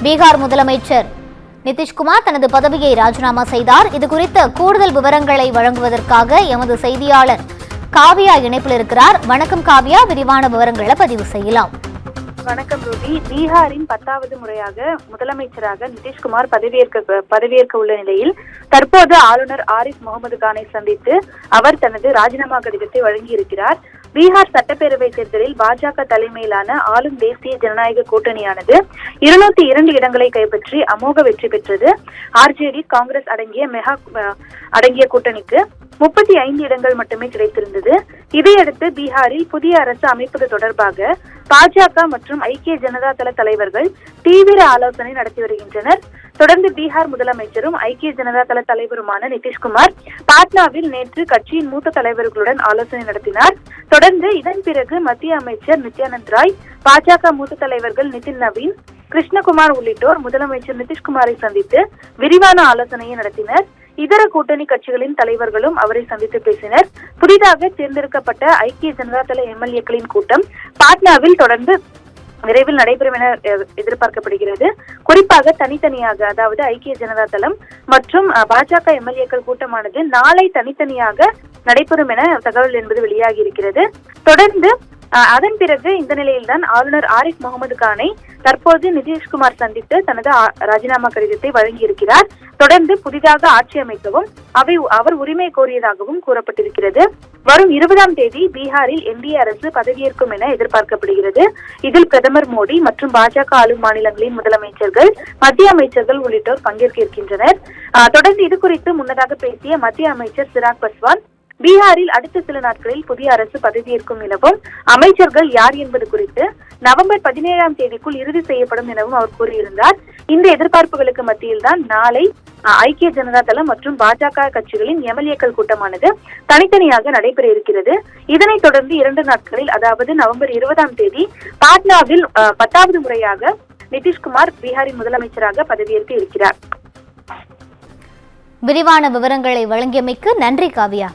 பீகார் முதலமைச்சர் நிதிஷ்குமார் தனது பதவியை ராஜினாமா செய்தார். இது குறித்த கூடுதல் விவரங்களை வழங்குவதற்காக எமது செய்தியாளர் காவியா இணைப்பில் இருக்கிறார். வணக்கம் காவியா, விரிவான விவரங்களை பதிவு செய்யலாம். வணக்கம் ரூபி. பீகாரின் 10வது முறையாக முதலமைச்சராக நிதிஷ்குமார் பதவியேற்க உள்ள நிலையில் தற்போது ஆளுநர் ஆரிஃப் முகமது கானை சந்தித்து அவர் தனது ராஜினாமா கடிதத்தை வழங்கியிருக்கிறார். பீகார் சட்டப்பேரவை தேர்தலில் பாஜக தலைமையிலான ஆளும் தேசிய ஜனநாயக கூட்டணியானது 202 இடங்களை கைப்பற்றி அமோக வெற்றி பெற்றது. ஆர்ஜேடி, காங்கிரஸ் அடங்கிய கூட்டணிக்கு 35 இடங்கள் மட்டுமே கிடைத்திருந்தது. இதையடுத்து பீகாரில் புதிய அரசு அமைப்பது தொடர்பாக பாஜக மற்றும் ஐக்கிய ஜனதா தள தலைவர்கள் தீவிர ஆலோசனை நடத்தி வருகின்றனர். தொடர்ந்து பீகார் முதலமைச்சரும் ஐக்கிய ஜனதா தள தலைவருமான நிதிஷ்குமார் பாட்னாவில் நேற்று கட்சியின் மூத்த தலைவர்களுடன் ஆலோசனை நடத்தினார். தொடர்ந்து இதன் பிறகு மத்திய அமைச்சர் நித்யானந்த் ராய், பாஜக மூத்த தலைவர்கள் நிதின் நவீன், கிருஷ்ணகுமார் உள்ளிட்டோர் முதலமைச்சர் நிதிஷ்குமாரை சந்தித்து விரிவான ஆலோசனையை நடத்தினர். இதர கூட்டணி கட்சிகளின் தலைவர்களும் அவரை சந்தித்து பேசினர். புதிதாக தேர்ந்தெடுக்கப்பட்ட ஐக்கிய ஜனதா தள எம்எல்ஏக்களின் கூட்டம் பாட்னாவில் தொடர்ந்து விரைவில் நடைபெறும் என எதிர்பார்க்கப்படுகிறது. குறிப்பாக தனித்தனியாக, அதாவது ஐக்கிய ஜனதா தளம் மற்றும் பாஜக எம்எல்ஏக்கள் கூட்டமானது நாளை தனித்தனியாக நடைபெறும் என தகவல் என்பது வெளியாகி இருக்கிறது. தொடர்ந்து அதன் பிறகு இந்த நிலையில்தான் ஆளுநர் ஆரிஃப் முகமது கானை தற்போது நிதிஷ்குமார் சந்தித்து தனது ராஜினாமா கடிதத்தை வழங்கியிருக்கிறார். தொடர்ந்து புதிதாக ஆட்சி அமைக்கவும் அவர் உரிமை கோரியதாகவும் கூறப்பட்டிருக்கிறது. வரும் 20ஆம் தேதி பீகாரில் என்டிஏ அரசு பதவியேற்கும் என எதிர்பார்க்கப்படுகிறது. இதில் பிரதமர் மோடி மற்றும் பாஜக ஆளும் மாநிலங்களின் முதலமைச்சர்கள், மத்திய அமைச்சர்கள் உள்ளிட்டோர் பங்கேற்க இருக்கின்றனர். தொடர்ந்து இது குறித்து முன்னதாக பேசிய மத்திய அமைச்சர் சிராக் பஸ்வான், பீகாரில் அடுத்த சில நாட்களில் புதிய அரசு பதவியேற்கும் எனவும் அமைச்சர்கள் யார் என்பது குறித்து நவம்பர் 17ஆம் தேதிக்குள் இறுதி செய்யப்படும் எனவும் அவர் கூறியிருந்தார். இந்த எதிர்பார்ப்புகளுக்கு மத்தியில் தான் நாளை ஐக்கிய ஜனதா தளம் மற்றும் பாஜக கட்சிகளின் எம்எல்ஏக்கள் கூட்டமானது தனித்தனியாக நடைபெற இருக்கிறது. இதனைத் தொடர்ந்து 2 நாட்களில், அதாவது நவம்பர் 20ஆம் தேதி பாட்னாவில் 10வது முறையாக நிதிஷ்குமார் பீகாரின் முதலமைச்சராக பதவியேற்க இருக்கிறார். விரிவான விவரங்களை வழங்கியமைக்கு நன்றி காவியா.